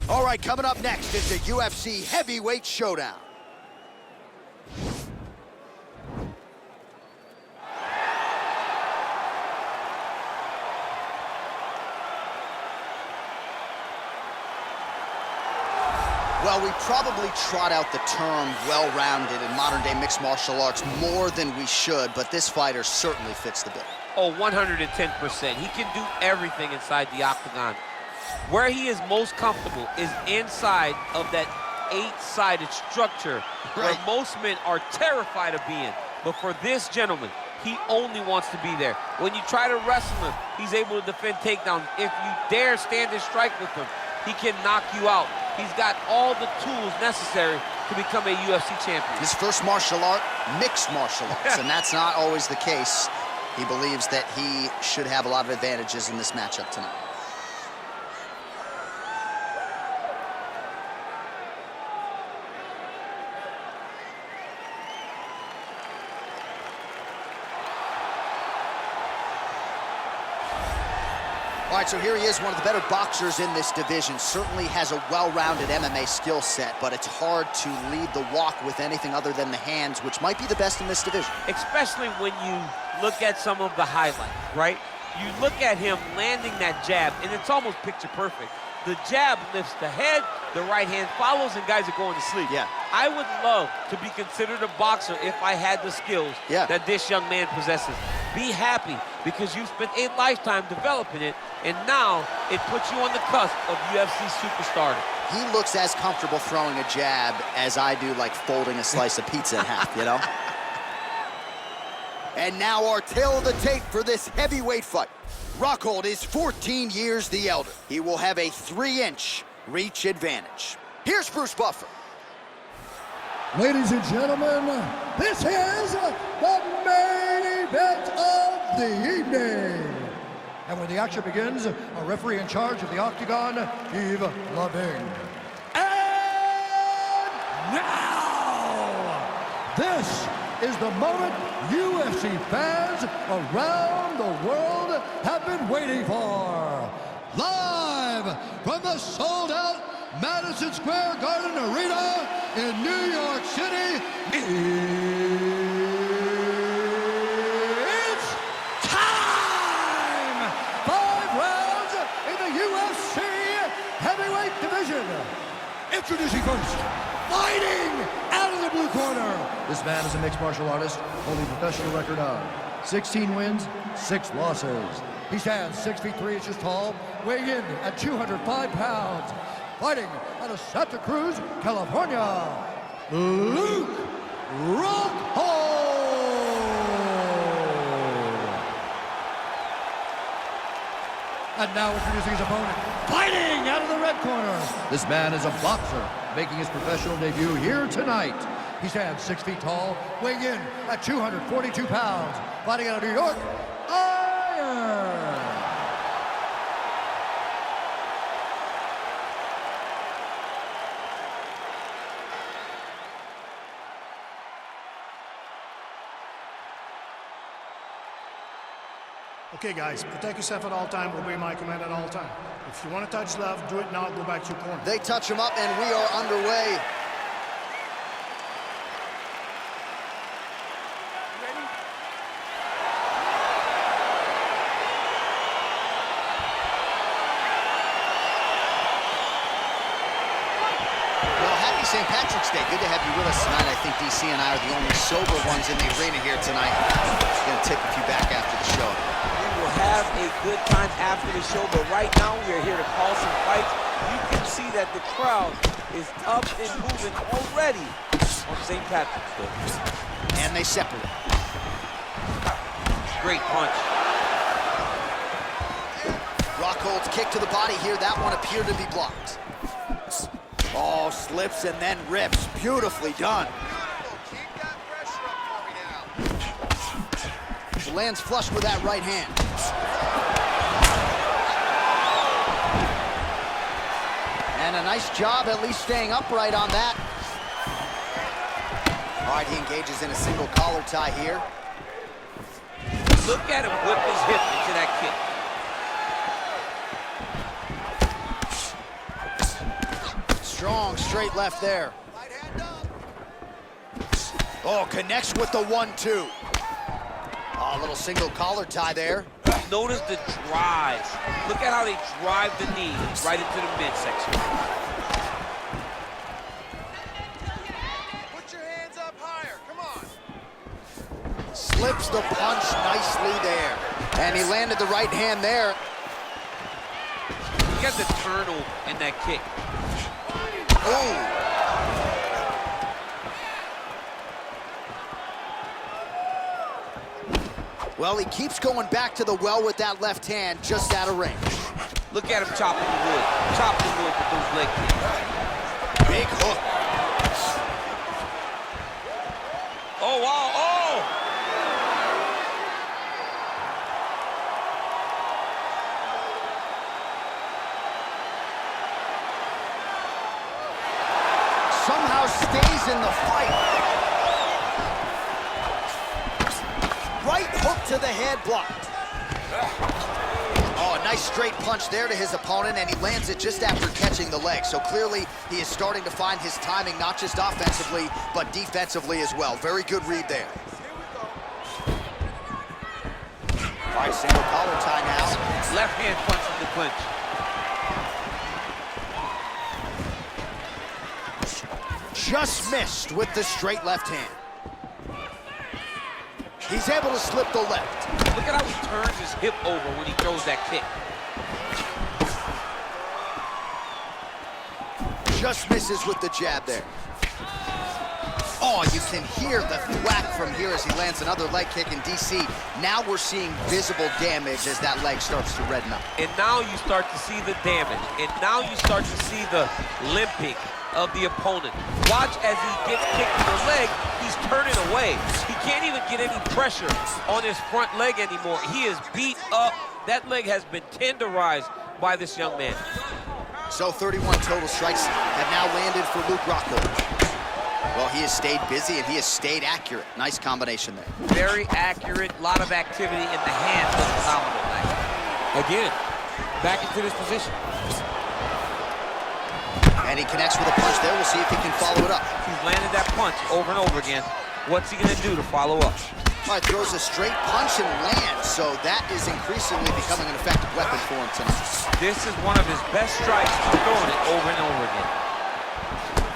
All right, coming up next is the UFC Heavyweight Showdown. Well, we probably trot out the term well-rounded in modern-day mixed martial arts more than we should, but this fighter certainly fits the bill. Oh, 110%. He can do everything inside the octagon. Where he is most comfortable is inside of that 8-sided structure where most men are terrified of being. But for this gentleman, he only wants to be there. When you try to wrestle him, he's able to defend takedowns. If you dare stand and strike with him, he can knock you out. He's got all the tools necessary to become a UFC champion. His first martial art, mixed martial arts, and that's not always the case. He believes that he should have a lot of advantages in this matchup tonight. All right, so here he is, one of the better boxers in this division. Certainly has a well-rounded MMA skill set, but it's hard to lead the walk with anything other than the hands, which might be the best in this division. Especially when you look at some of the highlights, right? You look at him landing that jab, and it's almost picture perfect. The jab lifts the head, the right hand follows, and guys are going to sleep. Yeah. I would love to be considered a boxer if I had the skills that this young man possesses. Be happy, because you spent a lifetime developing it, and now it puts you on the cusp of UFC superstardom. He looks as comfortable throwing a jab as I do, like folding a slice of pizza in half, you know? And now our tale of the tape for this heavyweight fight. Rockhold is 14 years the elder. He will have a 3-inch reach advantage. Here's Bruce Buffer. Ladies and gentlemen, this is the main event of the evening. And when the action begins, a referee in charge of the octagon, Yves Lavigne. And now, this is the moment UFC fans around the world have been waiting for. Live from the sold-out Madison Square Garden Arena in New York City, it's time! 5 rounds in the UFC heavyweight division. Introducing first, fighting out of the blue corner. This man is a mixed martial artist, holding a professional record of 16 wins, 6 losses. He stands 6 feet 3 inches tall, weighing in at 205 pounds. Fighting out of Santa Cruz, California, Luke Rockhold. And now introducing his opponent, fighting out of the red corner. This man is a boxer, making his professional debut here tonight. He stands 6 feet tall, weighing in at 242 pounds. Fighting out of New York, Iron. Okay, guys, protect yourself at all time, obey my command at all time. If you want to touch left, do it now, go back to your corner. They touch him up, and we are underway. Ready? Well, happy St. Patrick's Day. Good to have you with us tonight. I think DC and I are the only sober ones in the arena here tonight. Going to tip a few back after the show. Have a good time after the show, but right now we are here to call some fights. You can see that the crowd is up and moving already on St. Patrick's Day. And they separate. Great punch. Rockhold's kick to the body here. That one appeared to be blocked. Oh, slips and then rips. Beautifully done. Lands flush with that right hand. And a nice job at least staying upright on that. All right, he engages in a single collar tie here. Look at him whip his hip into that kick. Strong straight left there. Right hand up. Oh, connects with the 1-2. Oh, a little single collar tie there. Notice the drive. Look at how they drive the knee right into the midsection. Put your hands up higher. Come on. Slips the punch nicely there. And he landed the right hand there. He got the turtle in that kick. Oh. Well, he keeps going back to the well with that left hand, just out of range. Look at him chopping the wood. Chop the wood with those leg kicks. Big hook. Oh, wow, oh! Somehow stays in the fight. Right hook to the head, blocked. Oh, a nice straight punch there to his opponent, and he lands it just after catching the leg. So clearly, he is starting to find his timing, not just offensively, but defensively as well. Very good read there. All right, single collar tie now. Left hand punch in the clinch. Just missed with the straight left hand. He's able to slip the left. Look at how he turns his hip over when he throws that kick. Just misses with the jab there. Oh, you can hear the thwack from here as he lands another leg kick in DC. Now we're seeing visible damage as that leg starts to redden up. And now you start to see the damage. And now you start to see the limping of the opponent. Watch as he gets kicked in the leg, he's turning away. He can't even get any pressure on his front leg anymore. He is beat up. That leg has been tenderized by this young man. So 31 total strikes have now landed for Luke Rockhold. Well, he has stayed busy and he has stayed accurate. Nice combination there. Very accurate, lot of activity in the hands of the phenomenal leg. Again, back into this position. And he connects with a punch there. We'll see if he can follow it up. He's landed that punch over and over again. What's he gonna do to follow up? All right, throws a straight punch and lands, so that is increasingly becoming an effective weapon for him tonight. This is one of his best strikes. He's throwing it over and over again.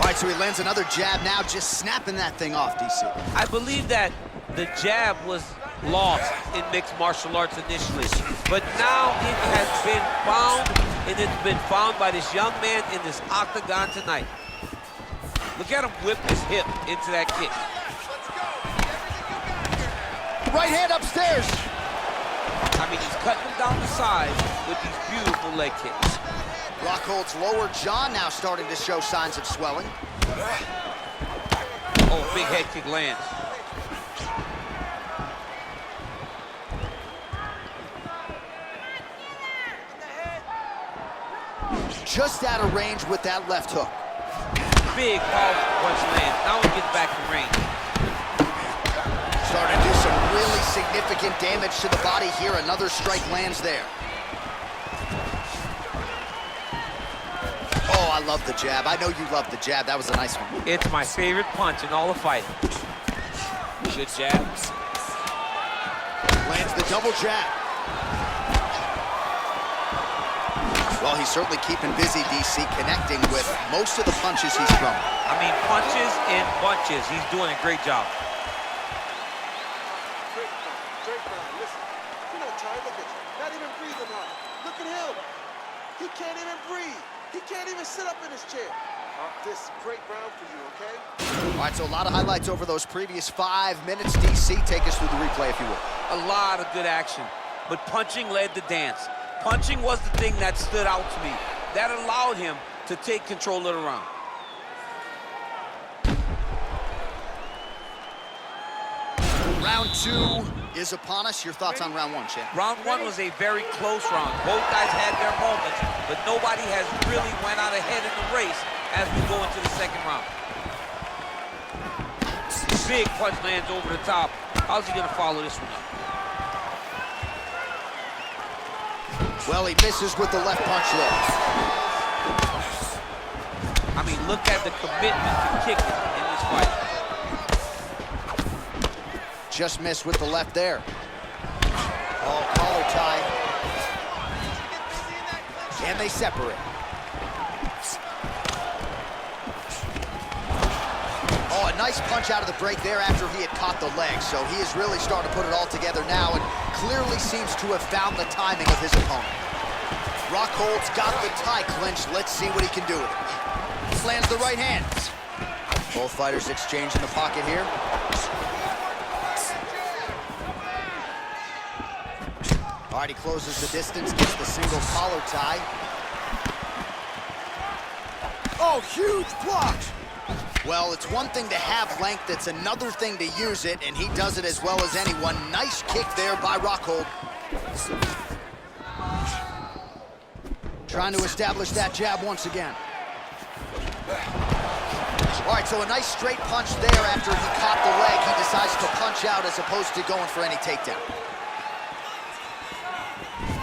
All right, so he lands another jab now, just snapping that thing off, DC. I believe that the jab was lost in mixed martial arts initially, but now it has been found, and it's been found by this young man in this octagon tonight. Look at him whip his hip into that kick. Right hand upstairs. I mean, he's cutting them down the side with these beautiful leg kicks. Rockhold's lower jaw now starting to show signs of swelling. Oh, big head kick lands. Just out of range with that left hook. Big powerful punch lands. Now he gets back to range. Starting to do some really significant damage to the body here. Another strike lands there. Oh, I love the jab. I know you love the jab. That was a nice one. It's my favorite punch in all the fighting. Good jab. Lands the double jab. Well, he's certainly keeping busy, DC, connecting with most of the punches he's thrown. I mean, punches in bunches. He's doing a great job. Listen, you're not tired. Look at you. Not even breathing hard. Look at him. He can't even breathe. He can't even sit up in his chair. This is a great round for you, okay? All right, so a lot of highlights over those previous 5 minutes. DC, take us through the replay, if you will. A lot of good action, but punching led the dance. Punching was the thing that stood out to me. That allowed him to take control of the round. Round 2 is upon us. Your thoughts on round 1, champ? Round 1 was a very close round. Both guys had their moments, but nobody has really went out ahead in the race as we go into the second round. Big punch lands over the top. How's he gonna follow this one up? Well, he misses with the left punch there. I mean, look at the commitment to kicking in this fight. Just missed with the left there. Oh, collar tie. And they separate. Oh, a nice punch out of the break there after he had caught the leg. So he is really starting to put it all together now and clearly seems to have found the timing of his opponent. Rockhold's got the tie clinched. Let's see what he can do with it. Lands the right hand. Both fighters exchange in the pocket here. All right, he closes the distance, gets the single collar tie. Oh, huge block! Well, it's one thing to have length, it's another thing to use it, and he does it as well as anyone. Nice kick there by Rockhold. Trying to establish that jab once again. All right, so a nice straight punch there after he caught the leg. He decides to punch out as opposed to going for any takedown.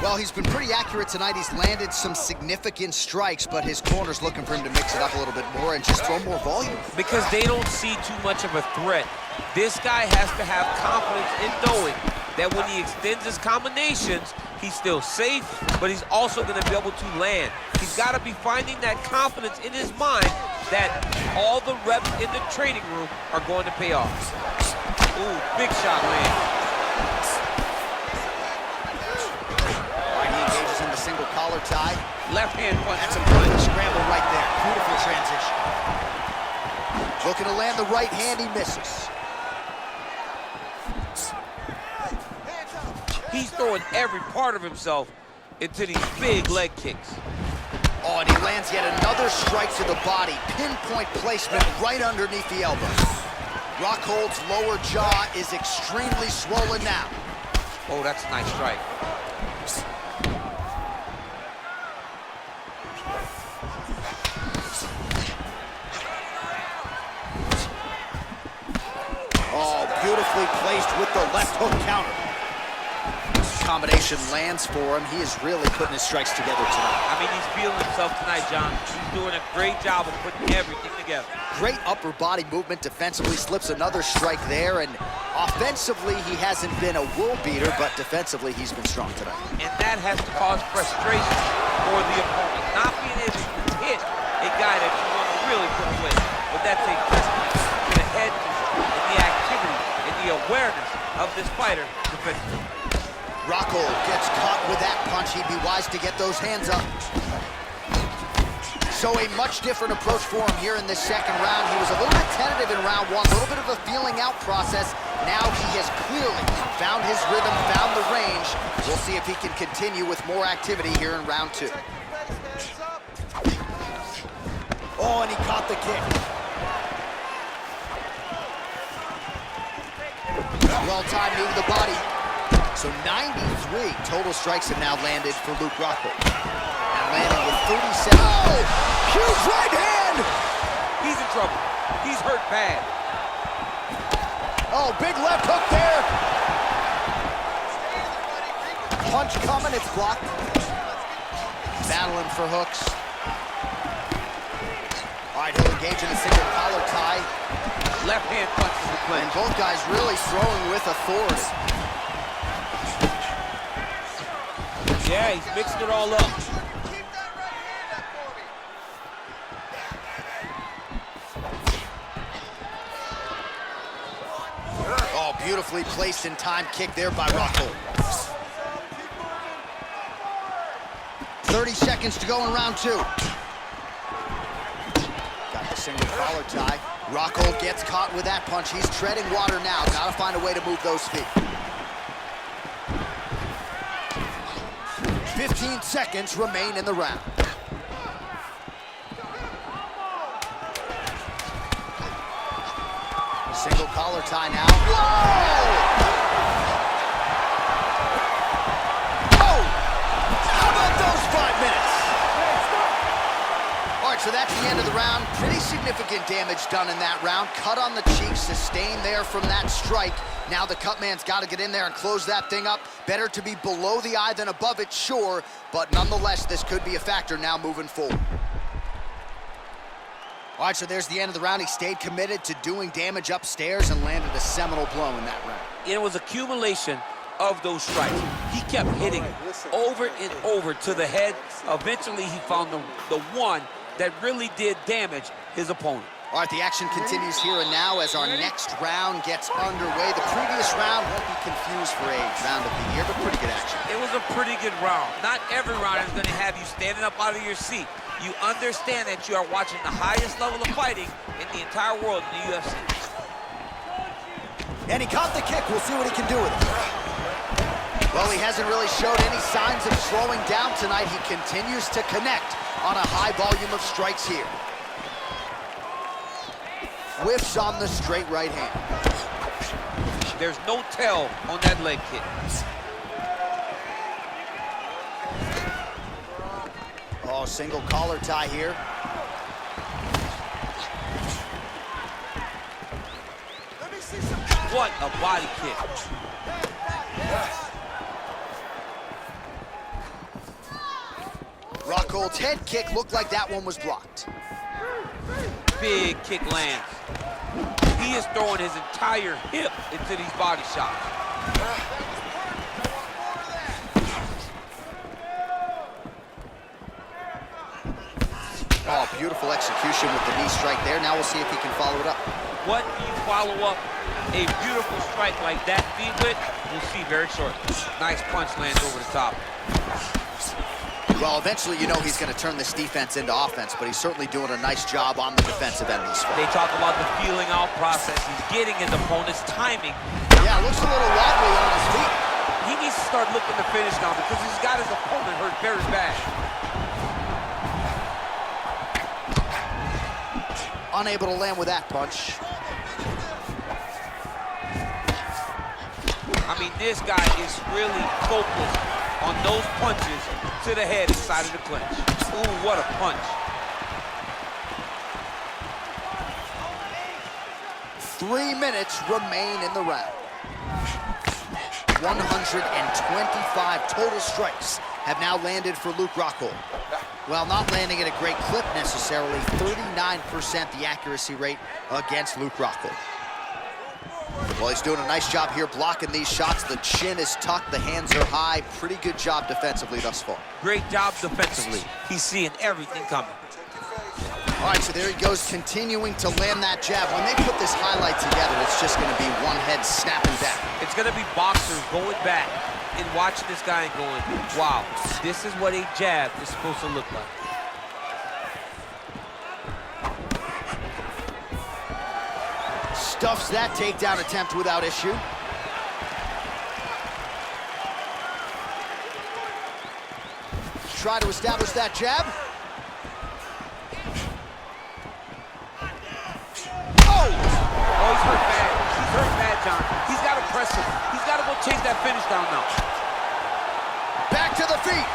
Well, he's been pretty accurate tonight. He's landed some significant strikes, but his corner's looking for him to mix it up a little bit more and just throw more volume. Because they don't see too much of a threat. This guy has to have confidence in knowing that when he extends his combinations, he's still safe, but he's also going to be able to land. He's got to be finding that confidence in his mind that all the reps in the training room are going to pay off. Ooh, big shot, man. Single collar tie. Left hand punch. That's a brilliant scramble right there. Beautiful transition. Looking to land the right hand, he misses. He's throwing every part of himself into these big leg kicks. Oh, and he lands yet another strike to the body. Pinpoint placement right underneath the elbow. Rockhold's lower jaw is extremely swollen now. Oh, that's a nice strike. Oh, beautifully placed with the left hook counter. Combination lands for him. He is really putting his strikes together tonight. I mean, he's feeling himself tonight, John. He's doing a great job of putting everything together. Great upper body movement. Defensively slips another strike there, and offensively he hasn't been a world beater, but defensively he's been strong tonight. And that has to cause frustration for the opponent. Not being able to hit a guy that you want to really put away. But that's a testament to the head and the activity and the awareness of this fighter defensively. Rockhold gets caught with that punch. He'd be wise to get those hands up. So a much different approach for him here in this second round. He was a little bit tentative in round one, a little bit of a feeling out process. Now he has clearly found his rhythm, found the range. We'll see if he can continue with more activity here in round two. Oh, and he caught the kick. Well-timed knee to the body. So 93 total strikes have now landed for Luke Rockhold. And landing with 37. Oh! Huge right hand! He's in trouble. He's hurt bad. Oh, big left hook there. Punch coming, it's blocked. Battling for hooks. All right, he'll engage in a single collar tie. Left hand punch to the clinch. And both guys really throwing with authority. Yeah, he's mixing it all up. Oh, beautifully placed in time kick there by Rockhold. 30 seconds to go in round two. Got the single collar tie. Rockhold gets caught with that punch. He's treading water now. Gotta find a way to move those feet. 15 seconds remain in the round. Single collar tie now. Whoa! Oh! How about those 5 minutes? All right, so that's the end of the round. Pretty significant damage done in that round. Cut on the cheek, sustained there from that strike. Now the cut man's got to get in there and close that thing up. Better to be below the eye than above it, sure, but nonetheless, this could be a factor now moving forward. All right, so there's the end of the round. He stayed committed to doing damage upstairs and landed a seminal blow in that round. It was accumulation of those strikes. He kept hitting over and over to the head. Eventually, he found the one that really did damage his opponent. All right, the action continues here and now as our next round gets underway. The previous round won't be confused for a round of the year, but pretty good action. It was a pretty good round. Not every round is going to have you standing up out of your seat. You understand that you are watching the highest level of fighting in the entire world in the UFC. And he caught the kick. We'll see what he can do with it. Well, he hasn't really showed any signs of slowing down tonight. He continues to connect on a high volume of strikes here. Whiffs on the straight right hand. There's no tell on that leg kick. Oh, single collar tie here. What a body kick. Rockhold's head kick looked like that one was blocked. Big kick lands. He is throwing his entire hip into these body shots. Oh, beautiful execution with the knee strike there. Now we'll see if he can follow it up. What do you follow up a beautiful strike like that feed with? We'll see very shortly. Nice punch lands over the top. Well, eventually, you know he's going to turn this defense into offense, but he's certainly doing a nice job on the defensive end of this fight. They talk about the feeling out process. He's getting his opponent's timing. Yeah, looks a little wobbly on his feet. He needs to start looking to finish now because he's got his opponent hurt very bad. Unable to land with that punch. I mean, this guy is really focused on those punches to the head inside of the clinch. Ooh, what a punch. 3 minutes remain in the round. 125 total strikes have now landed for Luke Rockhold. While not landing at a great clip necessarily, 39% the accuracy rate against Luke Rockhold. Well, he's doing a nice job here blocking these shots. The chin is tucked, the hands are high. Pretty good job defensively thus far. Great job defensively. He's seeing everything coming. All right, so there he goes, continuing to land that jab. When they put this highlight together, it's just going to be one head snapping back. It's going to be boxers going back and watching this guy and going, wow, this is what a jab is supposed to look like. Stuffs that takedown attempt without issue. Try to establish that jab. Oh, he's hurt bad. He's hurt bad, John. He's got to press him. He's got to go chase that finish down now. Back to the feet.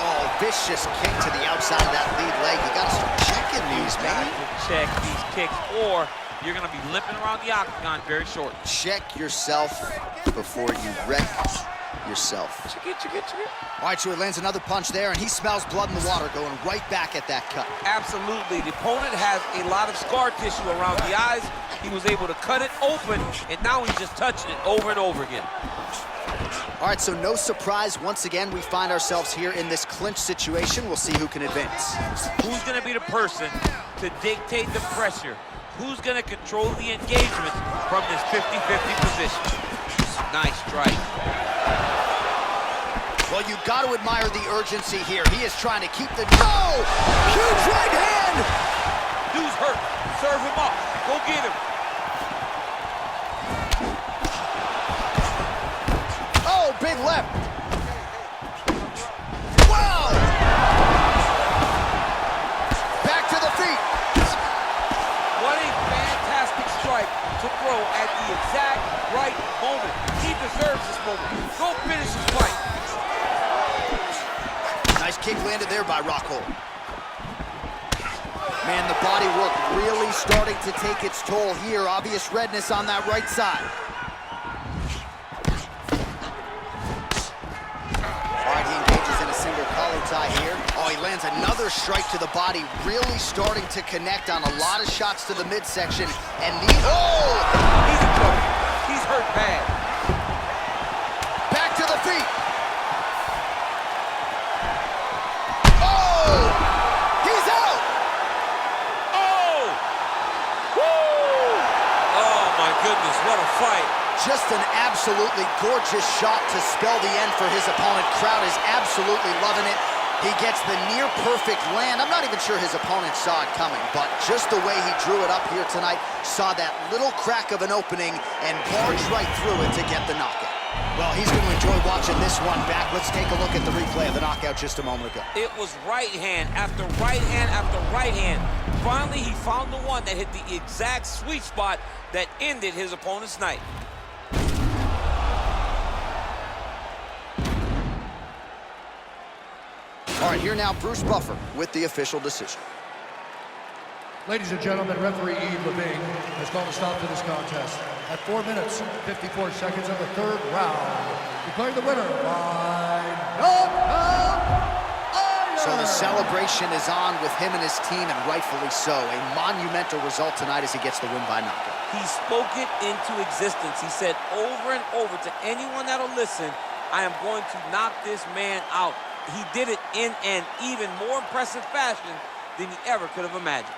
Oh, vicious kick to the outside of that lead leg. You got to start checking these, man. Check these kicks, or you're going to be limping around the octagon very short. Check yourself before you wreck yourself. Check it. All right, so he lands another punch there, and he smells blood in the water, going right back at that cut. Absolutely. The opponent has a lot of scar tissue around the eyes. He was able to cut it open, and now he's just touching it over and over again. All right, so no surprise. Once again, we find ourselves here in this clinch situation. We'll see who can advance. Who's going to be the person to dictate the pressure? Who's going to control the engagement from this 50-50 position? Nice strike. Well, you got to admire the urgency here. He is trying to keep the... No! Huge right hand! Dude's hurt. Serve him up. Go get him. Oh, big left. Wow! Back to the feet. What a fantastic strike to throw at the exact right moment. He deserves this moment. Go finish his fight. Nice kick landed there by Rockhold. Man, the body work really starting to take its toll here. Obvious redness on that right side. All right, he engages in a single collar tie here. Oh, he lands another strike to the body, really starting to connect on a lot of shots to the midsection. And these... Oh! He's in trouble. He's hurt bad. Back to the feet. Oh! He's out! Oh! Woo! Oh, my goodness, what a fight. Just an absolutely gorgeous shot to spell the end for his opponent. Crowd is absolutely loving it. He gets the near-perfect land. I'm not even sure his opponent saw it coming, but just the way he drew it up here tonight, saw that little crack of an opening and barged right through it to get the knockout. Well, he's going to enjoy watching this one back. Let's take a look at the replay of the knockout just a moment ago. It was right hand after right hand after right hand. Finally, he found the one that hit the exact sweet spot that ended his opponent's night. All right, here now, Bruce Buffer with the official decision. Ladies and gentlemen, referee Yves Levine has called a stop to this contest at 4 minutes, 54 seconds of the third round. Declaring the winner by knockout. So the celebration is on with him and his team, and rightfully so. A monumental result tonight as he gets the win by knockout. He spoke it into existence. He said over and over to anyone that'll listen, I am going to knock this man out. He did it in an even more impressive fashion than he ever could have imagined.